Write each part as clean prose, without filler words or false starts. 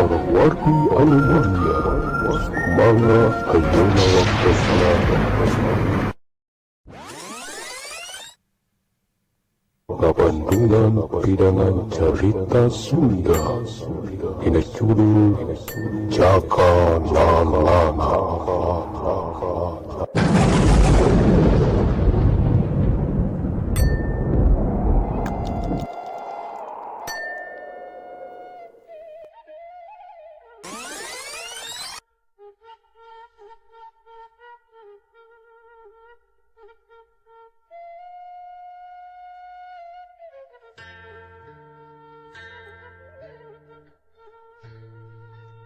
para wargi Alumania, manga ayeuna waktosna Kabandungan Pidangan Cerita Sunda dina judul Jaka Lalana.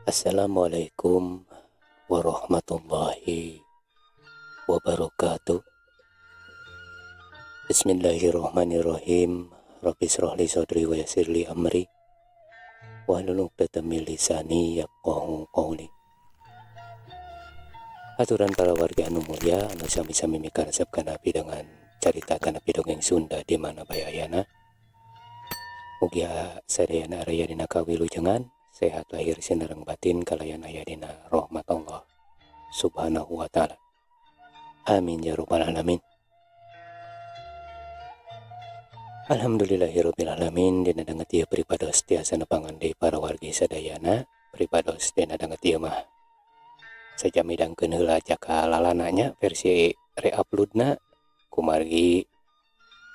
Assalamualaikum warahmatullahi wabarakatuh. Bismillahirrahmanirrahim. Rabbi shrah li sadri wa yassir li amri wahlul 'uqdatam min lisani yafqahu qawli. Aturan para warga anu mulia anu sami-sami mikaresepkeun abdi dengan caritakeun abdi dongeng Sunda di mana bae ayana. Mugia sadayana raya dina kawilujengan, sehat lahir sinareng batin kalayan aya dina rahmat Allah subhanahu wa ta'ala. Amin ya rabbal alamin. Alhamdulillahirabbil alamin. Dina danget ieu pripados tiasa nepangan deui para wargi sadayana. Pripados dina danget ieu mah sajami dangkeun heula Jaka Lalana nya versi re-uploadna kumargi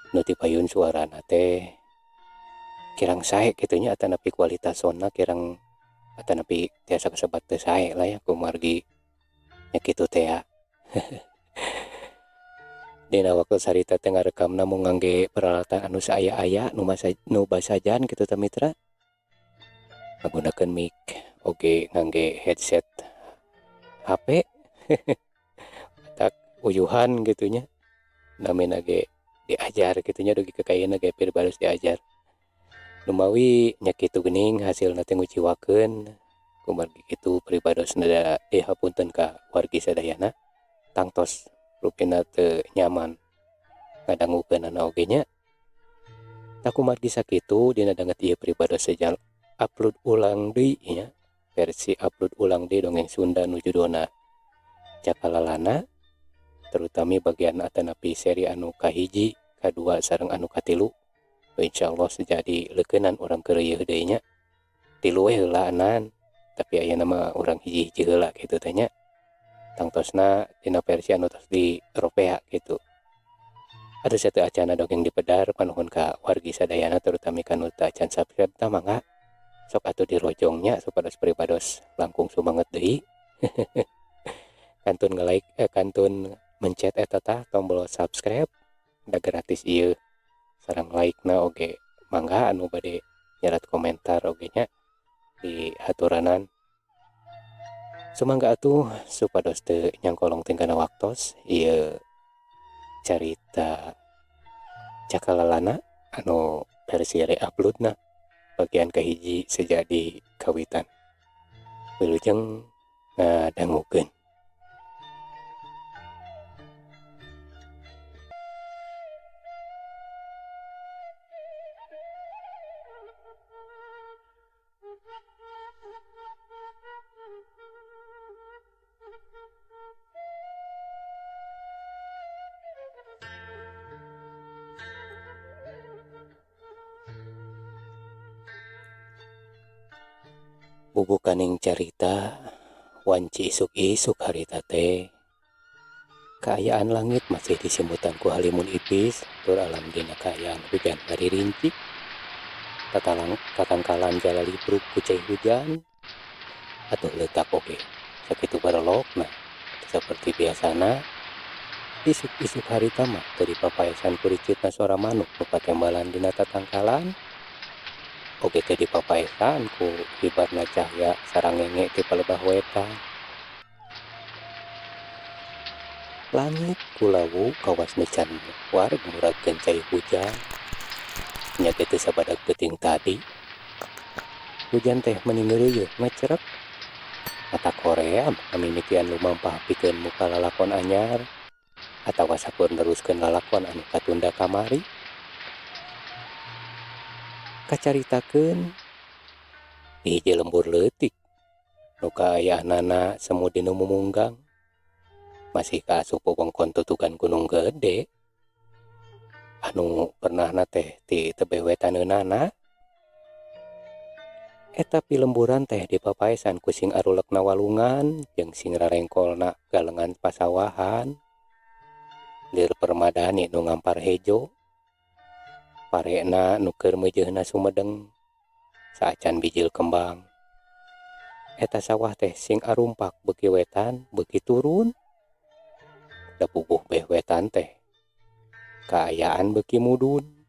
nu ti payun suarana teh kirang sae kitu nya atanapi kualitas soundna kirang atanapi tiasa kasebat teu sae lah ya kumargi nya kitu teh ya. Dina waktu sarita teh ngarekamna mung ngangge peralatan anu saaya-aya nu basajan kitu teh mitra. Nggunakeun mic oge ngangge headset HP. Tak uyuhan kitu nya. Namina ge diajar kitu nya dugi kakayeuna ge pribados diajar. Lumawi nya kitu geuning hasilna teh nguciwakeun kumargi kitu pribadosna da dihapunten ka wargi sadayana tangtos rupina teu nyaman ngadangukeunana oge nya. Tak kumargi sakitu dina danget ieu pribados sejal upload ulang deui nya versi upload ulang deui dongeng Sunda nu judulna Jaka Lalana, terutami bagian atanapi seri anu kahiji, kadua sareng anu katilu. Insyaallah sejadi leukeunan urang keur ieu deui nya. Tilu we heulaanan, tapi ayeuna mah urang hiji-hiji heula kitu teh nya. Tangtosna dina versi anu tos diropea kitu. Atuh sateu acana dongeng dipedar panuhun ka wargi sadayana terutami kanu teu acan subscribe tah mangga sok atuh dirojongnya supados pribados langkung sumanget deui. Kantun nge-like kantun mencet eta tah tombol subscribe da gratis ieu. Sareng like na oge mangga anu bade nyerat komentar oge nya di haturanan. Sumangga atuh supados teu nyangkolong tingkana waktos ieu carita Jaka Lalana anu versi re-uploadna bagian kahiji sejadi kawitan. Wilujeng ngadangukeun. Bubukaning carita wanci isuk-isuk harita teh kaayaan langit masih disemutan ku halimun ipis tur alam dina kaayaan hujan bari rincik tatangkalan jalalibruk ku cai hujan atuh leutak oge sakitu barelokna saperti biasana isuk-isuk harita mah teu dipapaesan ku ricitna suara manuk nu patembalan dina tatangkalan. Oge teh dipapaesan ku hibarna cahya sarangenge ti palebah wetan. Langit kulawu kawas necan wareg muradkeun cai hujan. Nya teh teu sabadag teuting tadi. Hujan teh meuni ngeureuyeuh ngecrek. Mata Korea mamimitian lumampah pikeun muka lalakon anyar atawa sakur neruskeun lalakon anu katunda kamari. Kacaritakeun di hiji lembur leutik nu kaayahna semu dinu mumunggang masih kaasup wewengkon tutugan Gunung Gede anu pernah teh ti tebeh wetaneunana. Eta pilemburan teh dipapaesan ku sing arulekna walungan jeung sing rarengkolna galengan pasawahan lir permadani nu ngampar hejo parena nu keur meujeuhna sumedeng saacan bijil kembang. Eta sawah teh sing arumpak beuki wetan beuki turun da puguh beh wetan teh kaayaan beuki mudun.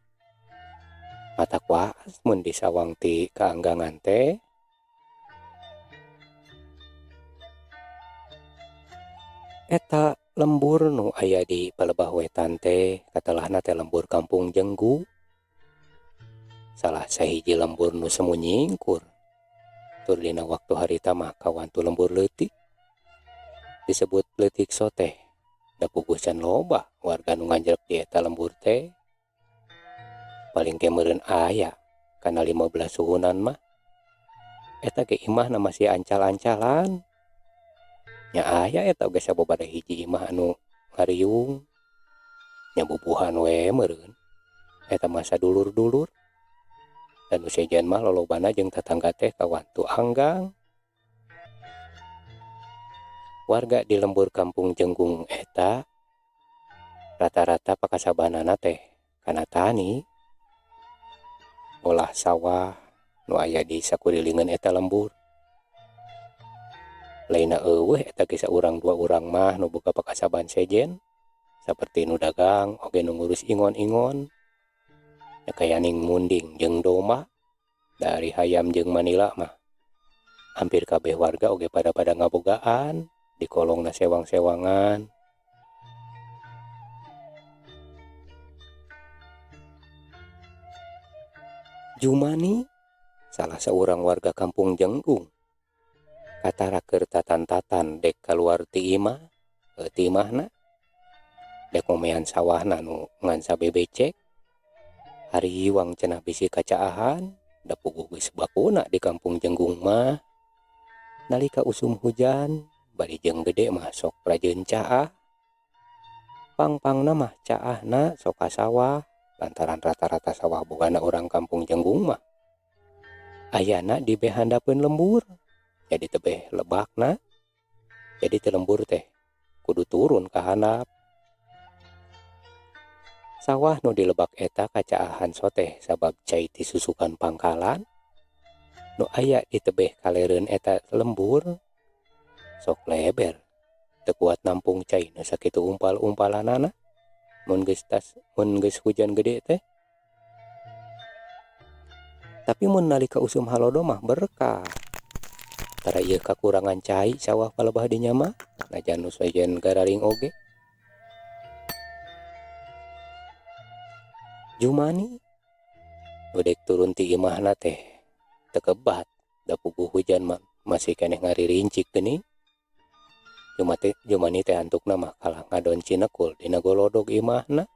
Mata kuas mun disawang ti kaanggangan teh eta lembur nu aya di palebah wetan teh katelahna teh lembur Kampung Jenggu. Salah sahiji lembur nu semu nyingkur tur dina waktu harita mah kawantu lembur leutik disebut leutik soteh da pugusan loba warga nu nganjrek di eta lembur teh paling ke meureun aya kana 15 suhunan mah eta ge imahna masih ancal-ancalan nya aya eta oge sababaraha hiji imah anu ngariung nya bubuhan we meureun eta masa dulur-dulur dan nu sejen mah lolobana jeung tetangga teh kawantu anggang. Warga di lembur Kampung Jenggung eta rata-rata pakasabanana teh kana tani olah sawah nu aya di sakurilingan eta lembur. Laina eueuh eta ge saurang dua urang mah nu boga pakasaban sejen saperti nu dagang oge nu ngurus ingon-ingon nya kayaning munding jeung domba dari hayam jeung manila mah hampir kabeh warga oge pada ngabogaan di kolongna sewang-sewangan. Jumani salah seorang warga Kampung Jenggung katara keur tatan-tatan dek kaluar ti imah ti imahna dek momean sawahna nu ngan sabebecek hariwang cenah bisi kacaahan da puguh geus bakuna di Kampung Jenggung mah nalika usum hujan bari jeung gede mah sok prajeun caah pang-pangna mah caahna sok ka sawah lantaran rata-rata sawah bogana orang Kampung Jenggung mah ayana di behandapeun lembur jadi tebeh lebakna jadi teu lembur teh kudu turun ka handap. Sawah nu dilebak eta kacaahan soteh sabab cai disusukan pangkalan nu aya di tebeh kaleureun eta lembur sok leber teu kuat nampung cai nu sakitu umpal-umpalanana mun geus hujan gede teh. Tapi mun nalika usum halodo mah berkah tara ieu kakurangan cai sawah palebah dinya mah najan nu sajen gararing oge. Jumani udek turun ti imahna teh teu kebat da puguh hujan mah masih keneh ngaririncik geuning. Jumani teh antukna mah kalah ngadon cinekul dina golodog imahna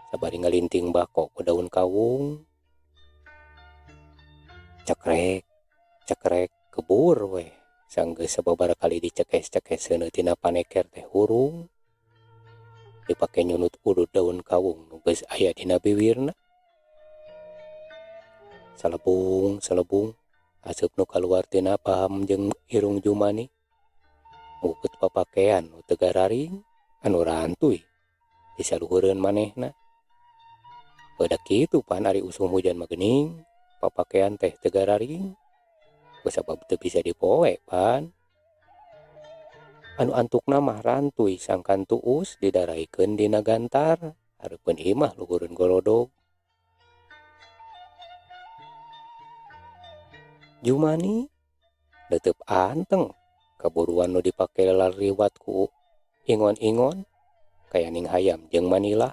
sabari ngalinting bako ku daun kawung. Cekrek kebur we sanggeus sababaraha kali dicekes-cekes heuneut tina paneker teh hurung dipake nyunut udud daun kawung nu geus aya dina biwirna. Salebung asup nu kaluar tina paham jeung irung Jumani ngukut papakean nu teu gararing anu rantuy di saluhureun manehna. Badak kitu pan ari usum hujan mah geuning papakean teh teu gararing kusabab teu bisa dipoe pan. Anu antukna mah rantuy sangkan tuus didaraikeun dina gantar hareupeun imah luhureun golodog. Jumani leuteup anteng kaburuan nu dipake laliwat ku ingon-ingon kayaning hayam jeung manila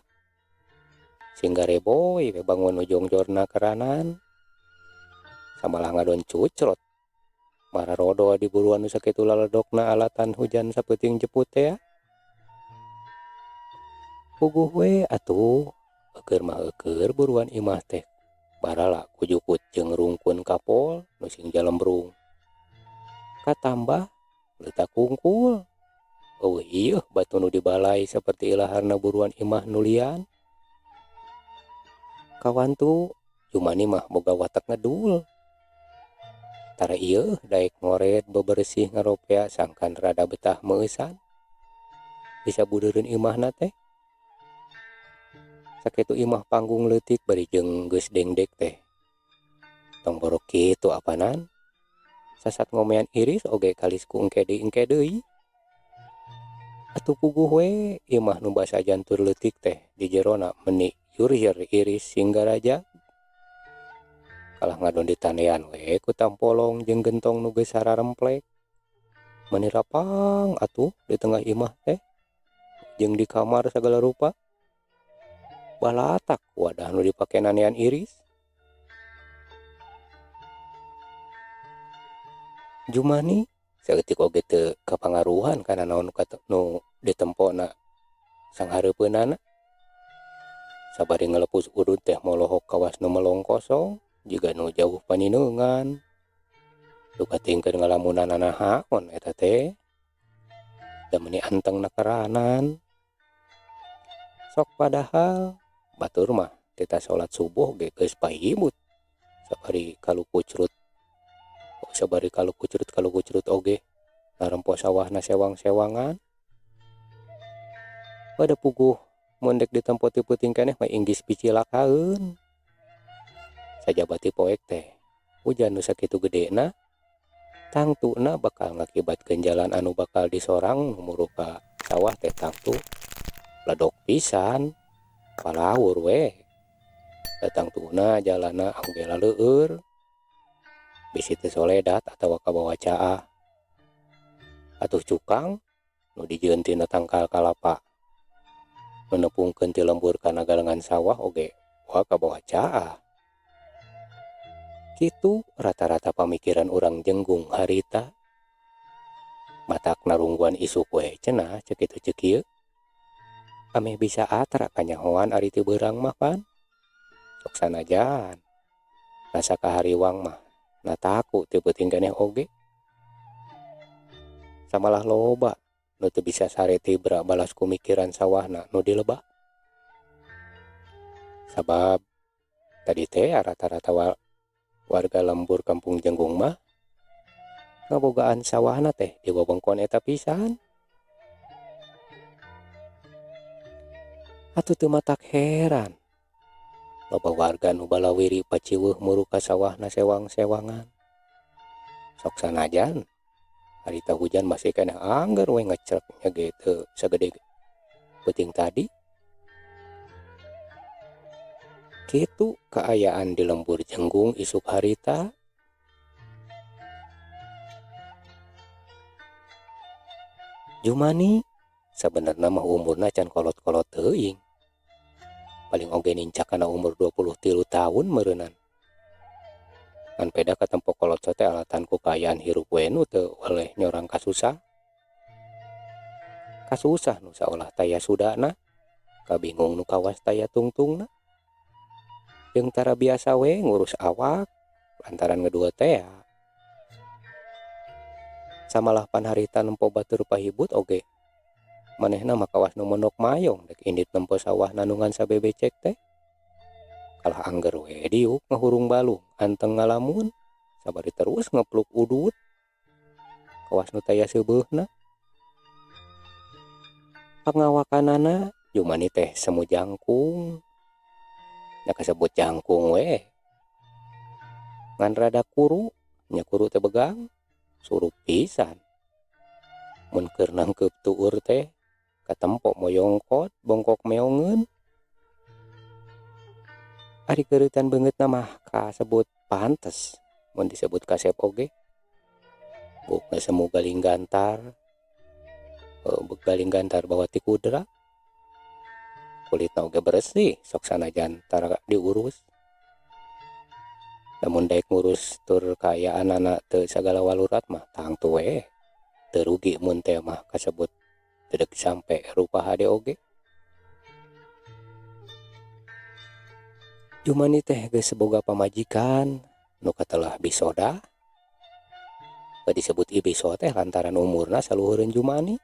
singga reboy we bangun nu jongjorna keranan samalah ngadon cucrot mararodo di buruan nu sakitu laledokna alatan hujan sapeuting jeput teh. Puguh we atuh eukeur mah eukeur buruan imah teh barala kujukut jeung rungkun kapol nu nu sing jalembrung. Katambah letak kungkul. Oh iya, batu nu dibalai seperti ilaharna buruan imah nulian. Kawan tu Jumani mah boga watak ngedul. Tara iya daek ngoret bebersih ngaropea sangkan rada betah meusan. Bisa budureun imahna teh. Sakitu imah panggung leutik bari jeung geus dengdek teh. Tong borok kitu apanan. Sasat ngomean iris oge kalisku engke deui. Atuh puguh we imah nu basa jantur leutik teh di jerona meuni yur-yur iris singgaraja. Kalah ngadon ditanean we ku tampolong jeung gentong nu geus sararemplek. Meuni rapang atuh di tengah imah teh. Jeung di kamar sagala rupa. Balatak wadah nu dipake nanean iris. Jumani saeutik oge teu kapangaruhan kana naon nu ditempona sang hareupeunana. Sabari ngalepus udud teh molohok kawas nu melong kosong jiga nu jauh paninungan. Dukatingkeun ngalamunan naon eta teh. Da meuni anteng nakeranan. Sok padahal batur mah kita salat subuh ge geus pahibut. Sabari kalukucrut oge narempo sawahna sewang-sewangan. Pada puguh mun dek ditempo ti peuting keneh mah inggis picilakaeun. Sajabati poek teh hujan nu sakitu gedena tangtuna bakal ngakibatkeun jalan anu bakal disorang numuru ka sawah teh tangtu ledok pisan palawur we. Tangtuna jalanna oge laleueur bisi teu soledat atawa kabawa caah. Atuh cukang nu dijieun tina tangkal kalapa menepungkeun ti lembur kana galengan sawah oge wah kabawa caah. Kitu rata-rata pamikiran urang jenggung harita. Matak narungguan isuk we cenah ceuk kitu ceuk ieu. Ameh bisa atra kanyahoan ari teu beurang mah pan. Sok sanajan rasa kahariwang mah nataku teu peuting keneh oge. Samalah loba nu teu bisa sare tibra balas kumikiran sawahna nu dilebah. Sabab tadi teh rata-rata warga lembur kampung Jenggung mah ngabogaan sawahna teh di wewengkon eta pisan. Atuh teu matak heran loba warga nu balawiri paciweuh muru ka sawahna sewang-sewangan. Sok sanajan harita hujan masih keneh angger we ngecreknya ge teu sagede peuting tadi. Kitu kaayaan di lembur Jenggung isuk harita. Jumani sabenerna mah umurna can kolot-kolot teuing. Paling oge nincak kana umur 23 tahun meureunan. Ngan peda katempo kolot teh alatan ku kaayaan hirup we nu teu oleh nyorang kasusah. Kasusah nu saolah taya sudana, kabingung nu kawas taya tungtungna. Jeung tara biasa we ngurus awak lantaran ngedua teh. Samalah pan harita nempo batur pahibut oge. Manehna mah kawas nu monok mayong dek indit nempo sawah nanungan sabebecek teh. Kalah angger we diuk ngahurung balung anteng ngalamun sabari terus ngepluk udut. Kawas nu taya seubeuna. Pangawakanana Jumani teh semu jangkung. Da kasebut jangkung we. Ngan rada kuru, nya kuru teh begang, surup pisan. Mun keur nangkeup tuur teh katempo moyongkot, bongkok meongeun. Ari keuritan beungeutna mah kasebut pantes, mun disebut kasep oge. Bukna semu galing gantar. Galing gantar bawa ti kudra. Kulitna oge bersih, sok sanajan tara diurus. Namun daek ngurus tur kaayaan anak teu sagala walurat mah tangtu we. Teu rugi mun teh mah kasebut dedek sampe rupa hade oge. Jumani teh geus boga pamajikan nu katelah bisoda disebut Ibiso teh lantaran umurna saluhureun Jumani.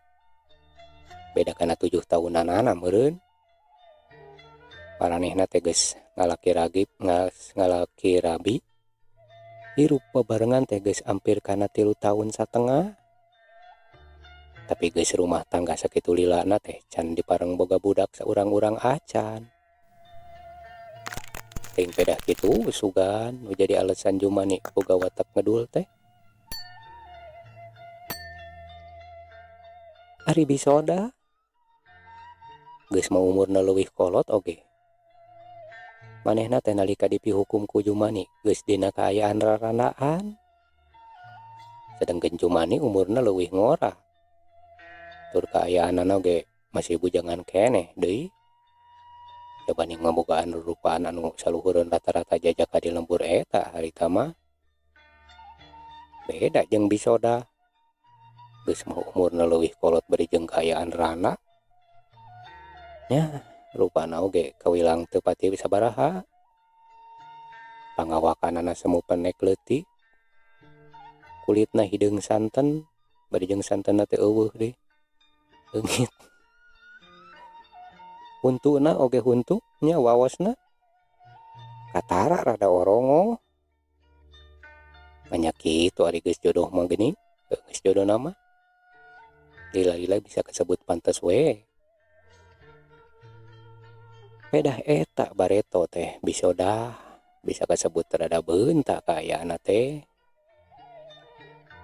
Beda kana 7 tahunan meureun. Paranehna teh geus ngalaki rabi. Hirup bebarengan teh geus ampir kana 3 tahun satengah. Tapi geus rumah tangga sakitu lilana teh can dipareng boga budak saurang-urang acan. Ting pedah kitu sugan nu jadi alasan Jumani boga watak ngedul teh. Ari bisoda geus mau umurna leuwih kolot oge. Manehna teh nalika dipihukum ku Jumani geus dina kaayaan rarandaan. Sedengkeun Jumani umurna leuwih ngora. Tur kaayaanana oge masih bujangan keneh deui. Dibanding ngabogaan rurupaan anu saluhureun rata-rata jajaka di lembur eta harita mah. Beda jeung bisoda. Geus mau umurna leuwih kolot bari jeung kaayaan rana. Nya, rupana oge kawilang teu pati sabaraha. Pangawakanana semu penek leutik. Kulitna hideung santen, bari jeung santenna teh euweuh deui. Eungit. Huntuna oge huntu nya wawosna. Katara rada orongo. Nya kitu ari geus jodoh mah geuning, geus jodoh nama. Lila-lila bisa kesebut pantes we. Pedah eta bareto teh bisoda bisa kasebut rada beunta kaayaanna teh.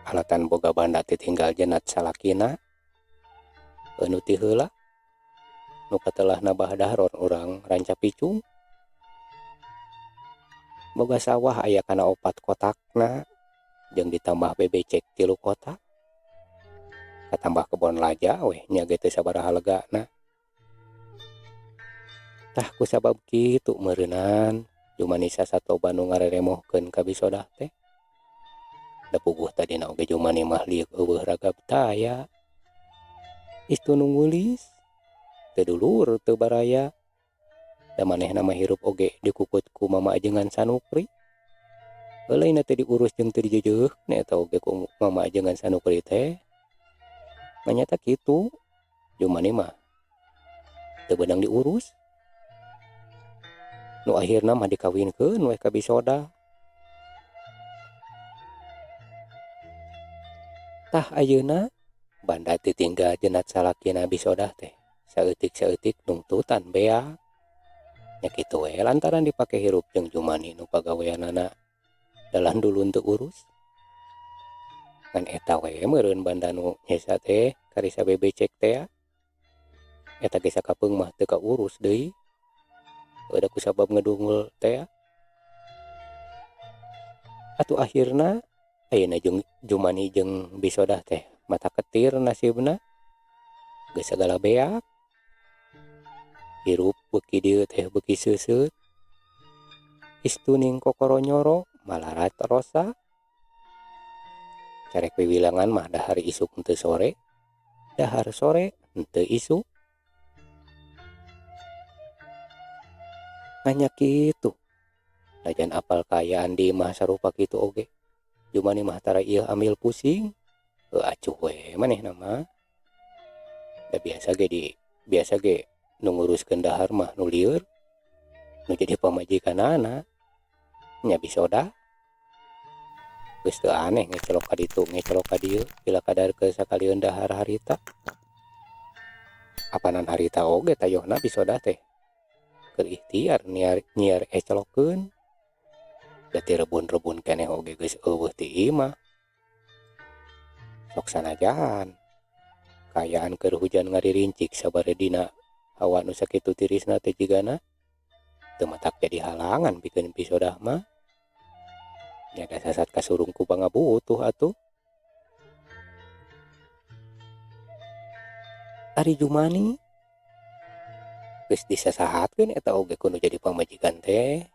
Alatan boga banda tinggal jenat salakina. Anu ti heula nu katelahna bahdaron urang ranca picung. Boga sawah aya kana 4 kotakna jeung ditambah bebecek 3 kotak. Katambah kebon laja weh nya ge teu sabaraha legana. Tah kusabab kitu meureunan Jumani sasatoba nu ngareremohkeun ka bisodah teh. Da puguh tadina oge Jumani mah liuk eueuh ragab taya. Istu nu ngulis teu dulur teu baraya. Da manehna mah hirup oge dikukut ku mama ajengan Sanukri. Heulaina teh diurus jeung teu dijeujeukna eta oge ku mama ajengan Sanukri teh. Manyata kitu Jumani mah teu beunang diurus. Nu akhirna mah dikawinkeun we ka bisoda. Tah ayeuna banda titinggal jenat salakina bisodah teh saeutik-saeutik nungtutan beak. Nya kitu we lantaran dipake hirup jeung Jumani nu pagaweanana dalan dulun teu urus. Kan eta we meureun banda nu nyesa teh karisa bebecek teh. Eta ge sakapeung mah teu kaurus deui. Udah kusabab ngedungul teh. Atuh akhirna ayeuna jeung Jumani jeung bisodah teh mata ketir nasibna. Geus sagala beak. Hirup beuki dieu teh beuki seuseut. Istuning kokoro nyoro malarat rosa. Carek wiwilangan mah dahar isuk henteu sore. Dahar sore henteu isuk. Nanya kitu. Lajan apal kaayaan di mah sarupa kitu oge. Jumani mah tara ieu ambil pusing. Acuh we manehna mah. Da biasa ge nu nguruskeun dahar mah nu lieur. Nu jadi pamajikanana nya bisoda. Geus teu aneh ngecelok ka ditu ngecelok ka dieu pila kadarkeun sakalieun dahar harita. Apanan harita oge tayohna bisoda teh keur ikhtiar nyiar ecelokeun. Da ti rebun-rebun keneh oge geus eueuh ti ieu mah. Sok sanajan kaayaan keur hujan ngaririncik sabari dina hawa nu sakitu tirisna teh jigana teu matak jadi halangan pikeun bisodah mah. Nya da sasat kasurung ku pangabutuh atuh. Ari Jumani geus disasahatkeun eta oge kudu jadi pamajikan teh.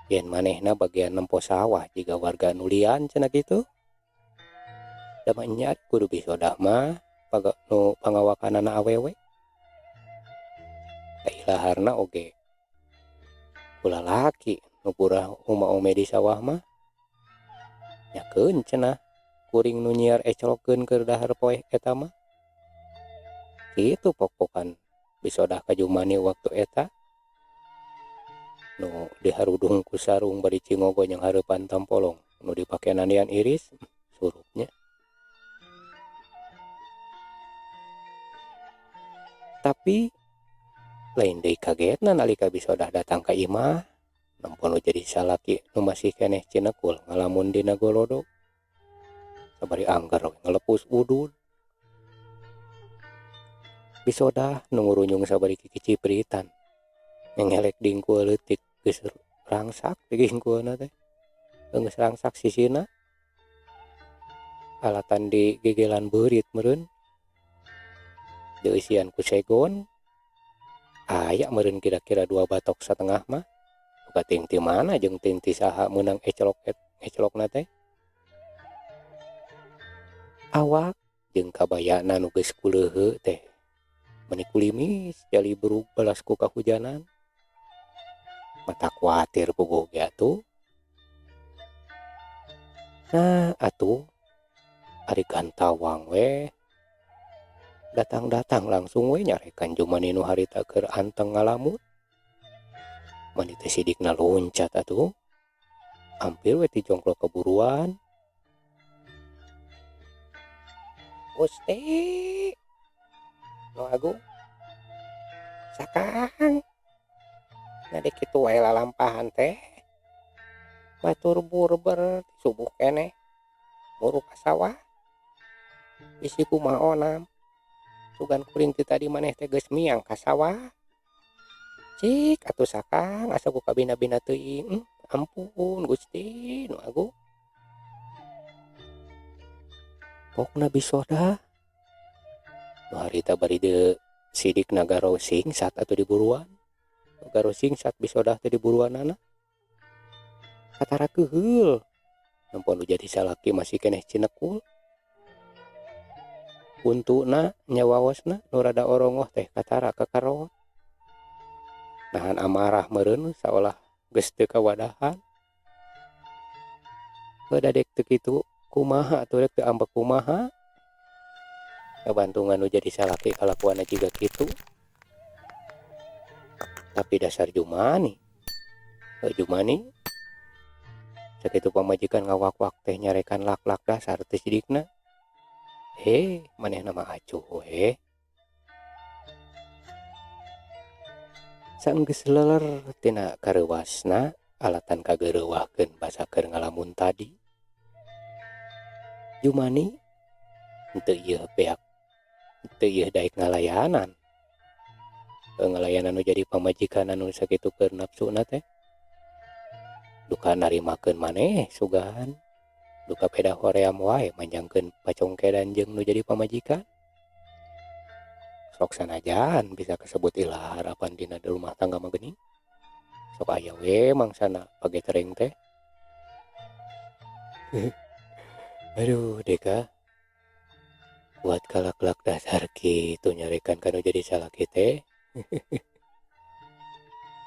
Yen manehna bagian nempo sawah jiga warga nulian cenah kitu. Da manyat kudu bisodah mah nu pangawakanana awewe. Da ilaharna oge ulah laki nu purah uma ome di sawah mah. Nyakeun cenah kuring nu nyiar eclokeun keur dahar poe eta mah kitu pok-pokan bisodah ka Jumani waktu eta nu diharudung ku sarung bari cingogo yang hareupan tampolong nu dipake nandian iris surupnya. Tapi lain deui kagetna nalika bisodah datang ka imah nampun nu jadi salaki nu masih keneh cinekul ngalamun dina golodo sabari angger ngalepus udud bisodah nu ngurunyung sabari kicipritan ngelek dingkul leutik geus rangsak dingkulna teh geus rangsak sisina alatan di gegelan beurit meureun dieusian ku segon aya meureun kira-kira 2 batok satengah mah buka ting ti mana jeung ting ti saha meunang ecelokna teh awak jeung kabayana nu geus kuleuheu teh meni kulimis jali berug balas ku kahujanan mata kuatir puguh ge atuh. Nah atuh ari gantawang we datang langsung we nyarekan Jumani nu harita keur anteng ngalamun mani teh sidikna loncat atuh hampir we ti jongklok keburuan. Gusti nu agung sakang nade kitu wae lalampahan teh batur burber subuh keneh buru ka sawah bisi kumaha onam sugan kuring ti tadi maneh teh geus miang ka sawah cik atuh sakang asa ku kabina-bina teuing ampun Gusti nu agung pokna bisodah nu harita bari de sidik nagaro singsat atuh diburuan nagaro singsat bisodah teh diburuanana katara keheul nampun nu jadi salaki masih keneh cinekul untuna nyawawosna nu rada orongoh teh katara kakaroot nahan amarah meureun saolah geus teu kawadahan dadek teu kitu kumaha atuh rek teu ambek kumaha kabantungan nu jadi salaki kalakuanna jiga kitu. Tapi dasar Jumani sakitu pamajikan ngawak-wak teh nyarekan lak-lak dasar teh sidikna manehna mah acuh we saenggeus leler tina kareuwasna alatan kageureuwahkeun basa keur ngalamun tadi Jumani henteu ieu beak henteu ieu daek ngalayanan ngalayanan nu jadi pamajikan anu sakitu keur nafsuna teh duka narimakeun maneh sugan duka peda hoream wae manjangkeun pacongkedan jeung nu jadi pamajikan sok sanajan bisa kasebut ilah harapan dina rumah tangga mah geuning sok aya we mangsana pagetereng teh aduh deka buat kalak-kalak dasar kitu nyarekan kanu jadi salaki teh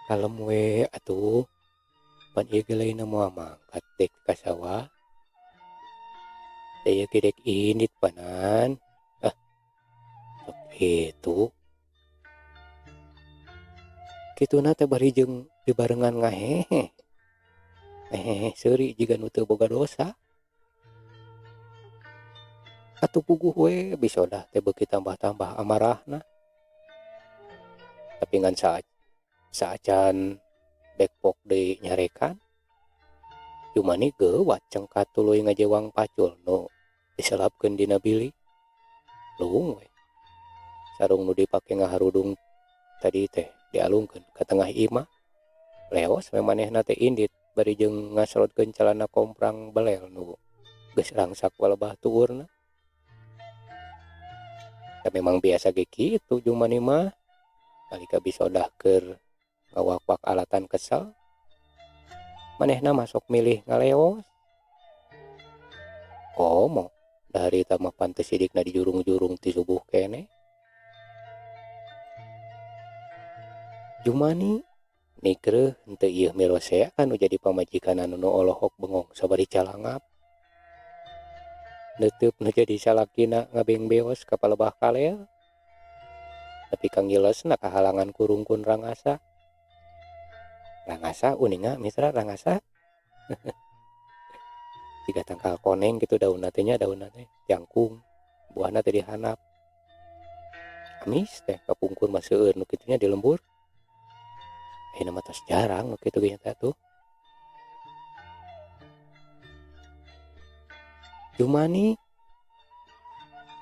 kalem we atuh pan ieu ge lainna moal mangkat dek ka sawah teh ieu ge dek indit panan sok kitu kituna teh bari jeung dibarengan ngahehe seuri jiga nu teu boga dosa atuh puguh we bisodah teh beuki tambah-tambah amarahna tapi ngan saacan dekpok deui nyarekan Jumani geuwat cengkat tuluy ngajewang pacul nu diselapkeun dina bilik luung we sarung nu dipake ngaharudung tadi teh dialungkeun ka tengah imah leos we manehna teh indit bari jeung ngasrotkeun calana komprang belel nu geus rangsak walebah tuurna tapi memang biasa ge kitu Jumani mah nalika bisodah keur ngawak-wak alatan kesel manehna masuk milih ngaleos komo dari tama pantes sidikna di jurung-jurung ti subuh kene Jumani nikreuh henteu ieu milosea anu jadi pamajikan anu nu olohok bengong sabari calangap Neuteub nu jadi salakina ngabengbeos ka palebah kaleo. Tapi Kang Gilesna kahalangan kurungkun Rangasa. Rangasa uninga mitra Rangasa. Jika tangkal koneng gitu daun teh jangkung. Buahna teh dihanap. Amis teh kapungkur mah seueur nu kitunya di lembur. Ayeuna mah tos jarang nu kitu ge teh tuh. Jumani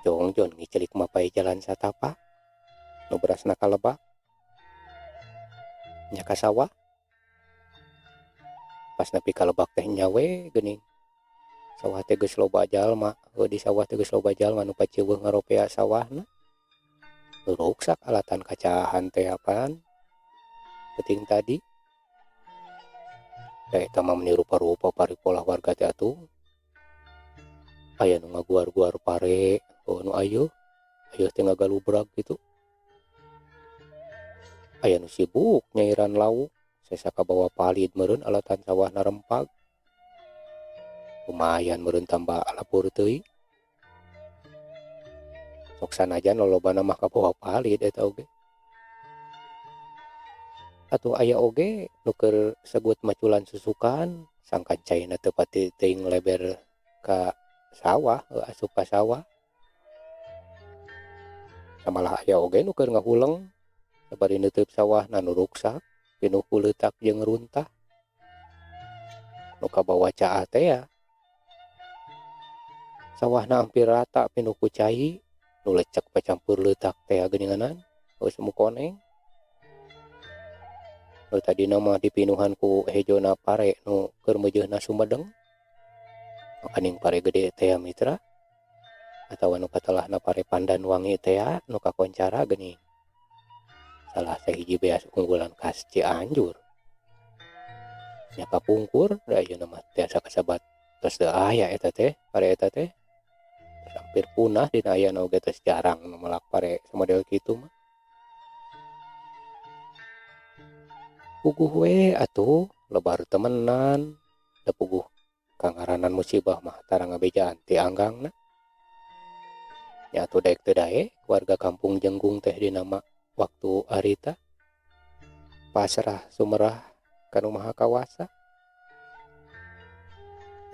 jongjon ngicelik mapai jalan satapak nu berasna ka lebak nya ka sawah pas nepi ka lebak teh nyawe geuning sawah teh geus loba jalma di sawah teh geus loba jalma nu paceuweuh ngaropea sawahna ruksak alatan kacahan teh apaan penting tadi da eta mah menirupa-rupa paripolah warga teh atuh aya nu ngaguar-guar pare nu ayeuna teh ngagalubrak gitu aya nu sibuk nyairan lauk sesaka bawa palid meureun alatan sawahna rempag lumayan meureun tambah lapur teuing sok sanajan lolobana mah kabawa palid eta oge atuh aya oge nu keur segut maculan susukan sangkan caina teu pati teuing leber ka sawah asup ka sawah samalah aya oge nu keur ngahuleng sabari neuteub sawahna nu ruksak pinuh ku leutak jeung runtah nu kabawa caah teh ya sawahna hampir rata pinuh ku cai nu lecek pacampur leutak teh geuninganan geus mu koneng nu tadina mah dipinuhan ku hejona pare nu keur meujeuhna Sumedeng makaning pare gede teh mitra atawa nu katelahna pare Pandan Wangi teh nu kakoncara geuning salah sahiji beas unggulan khas Cianjur nya kapungkur da ayeuna mah tiasa kasabat tos teu aya eta teh pare eta teh hampir punah dina ayeuna oge tos jarang nu melak pare samodel kitu mah puguh we atuh lebar temenan da puguh kangaranan musibah mah tara ngabejaan ti anggangna nya atuh daek teu daek warga kampung Jenggung teh dina waktu arita pasrah sumerah kanu Maha Kawasa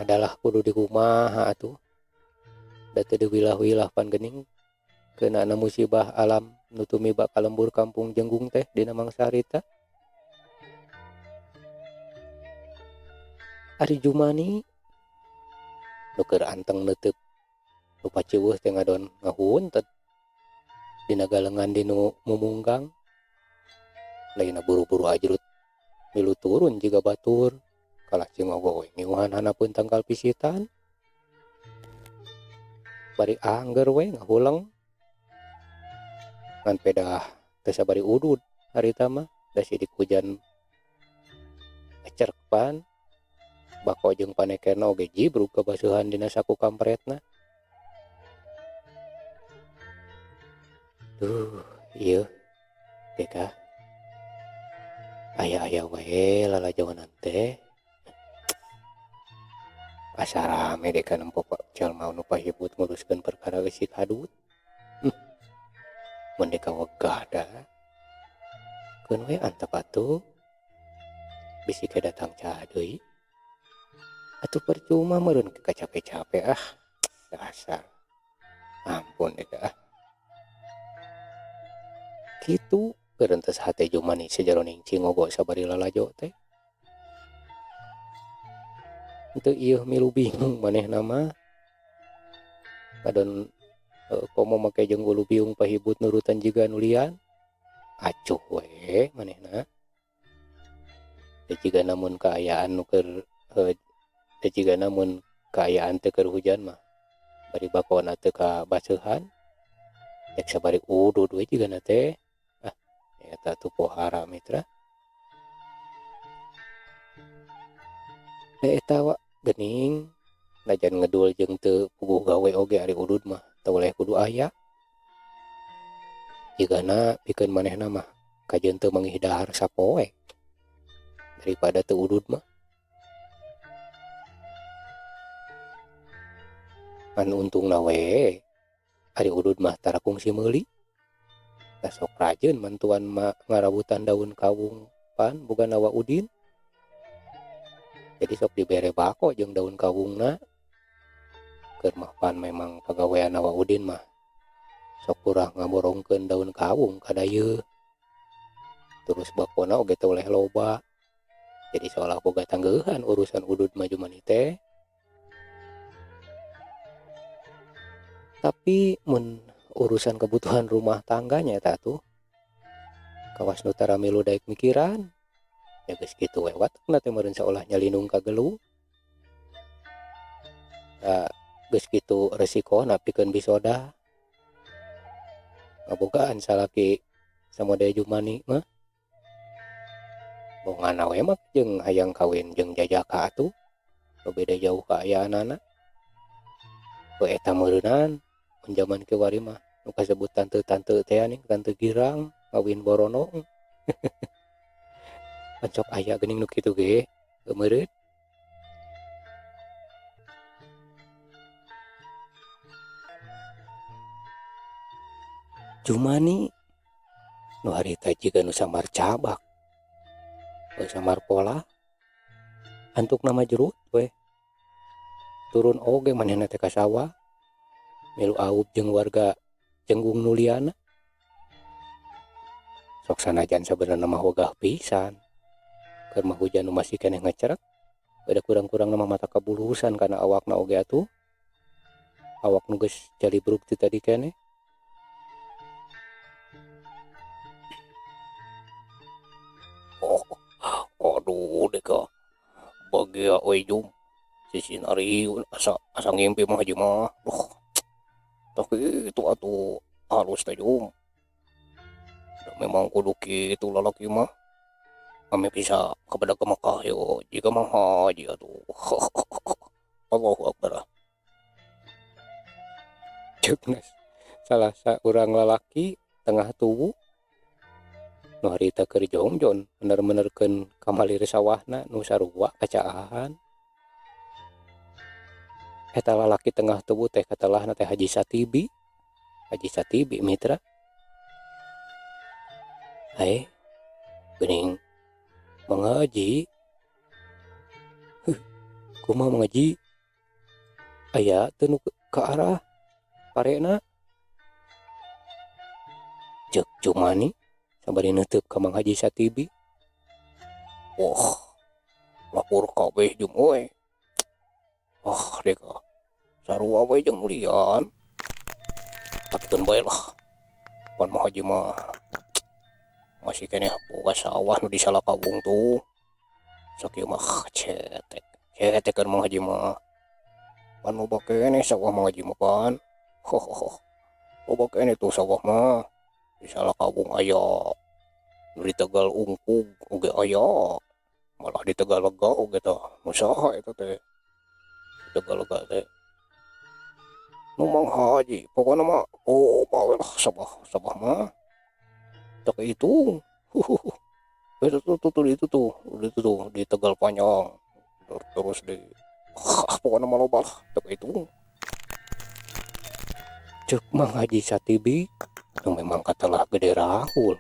adalah kudu di kumaha atuh da teu diwilah-wilah pan geuning keunana musibah alam nu tumiba ka lembur kampung Jenggung teh dina mangsa harita ari Jumani nu keur anteng neuteub nu paceuweuh teh ngadon ngahuntet dina galengan dinu mumunggang lainna buru-buru ajrut milu turun jiga batur kalah cingogo we ngiuhan hanapeun tangkal pisitan bari angger we ngahuleng ngan pedah teu sabari udud harita mah da sidik hujan ecerpan bako jeung panekerna oge jibruk kabasuhan dina saku kampretna ieu teh aya wae lalajonan teh asa rame dek kana empok jalma nu pahibut nguruskeun perkara geusik hadut mun deka wegah da keun we antep atuh bisi ke datang cah deui atuh percuma meureun kacape-cape dasar ampun deka kitu keurentes hate Jumani sajaroning cingogo sabari lalajo teh henteu ieu milu bingung manehna mah kadon komo make jeung ulu biung pahibut nurutan jiga nulian acuh we manehna da jiga namun kaayaan nu keur da jiga namun kaayaan teu keur hujan mah bari bakona teu kabaseuhan rek sabari udud we jigana teh eta tuh pohara mitra da eta wa geuning najan ngedul jeung teu puguh gawe oge ari udud mah teu oleh kudu aya jigana pikeun manehna mah kajeun teu manggih dahar sapoe daripada teu udud mah An untung nawe ari udud mah tara kungsi meuli. Da sok rajeun mantuan mah ngarabutan daun kawung pan boga nawa udin. Jadi sok dibere bako jeung daun kawungna. Keur mah pan memang pagawean nawa udin mah sok kurang ngaborongkeun daun kawung ka dayeuh. Terus bakona oge toleh loba. Jadi seolah boga tanggeuhan urusan udud maju mani teh. Tapi mun urusan kebutuhan rumah tangganya eta tuh kawas nu tara milu daek mikiran. Ya geus kitu we watakna teh meureun seolah nyalinung ka geulung. Da geus kitu resiko pikeun bisoda. Ngabogaan salaki samodaya Jumani mah. Bongana we mah jeung hayang kawin jeung jajaka atuh. Beda jauh ka ayaanana. Ku eta meureunan mun jaman kiwari mah nu kasebut tante-tante teh nih, tante girang ngawin boronong. Pancok aya geuning nu kitu ge, meureun. Jumani nu harita jiga nu samar cabak. Nu samar pola. Antuk nama jerut we. Turun oge manehna teh ka sawah. Milu aub jeung warga Jenggung nuliana. Sok sanajan sabenerna mah wegah pisan. Keur mah hujan nu masih keneh ngacerek. Beda kurang-kurang nama mata kabulusan kana awakna oge atuh. Awak nu geus jalibruk ti tadi keneh. Aduh deka. Bagia we Jum. Sisinari asa ngimpi mah aja mah. Tapi itu atuh halus teh Jum. Memang kudu kitu lalaki mah. Kami bisa kepada ke Mekah yo jika mah haji atuh. Allahu Akbar. Ceukna salah saurang lalaki tengah tubuh nu harita keur jongjon bener-benerkeun kamalir sawahna nu sarua kacaahan. Eta lalaki tengah tubuh teh katelahna teh Haji Satibi. Haji Satibi mitra. Geuning mengaji. Kumaha mengaji? Aya teu nu ka arah parena. Ceuk Jumani sabari neuteub ka Mang Haji Satibi. Wah, lapor kabeh Jum we. Deka. Sarua we jeung mulian. Patkeun bae lah. Pan Mang Haji mah masih keneh boga sawah nu di salakawung tuh. Sok ieu mah cetek. Cetek keur Mang Haji mah. Pan loba keneh sawah Mang Haji mah pan. Loba keneh tuh sawah mah. Di salakawung aya. Nu di Tegal Ungkug oge aya. Malah di Tegalega oge tah. Nu saha eta teh? Tegalega teh. Nu Mang Haji, pokona mah bae lah sabah mah. Tak itu. Itu tuh di Tegal Panjang. Terus di pokona mah loba lah, tak itu. Ceuk Mang Haji Satibi nu memang katelah gede rahul.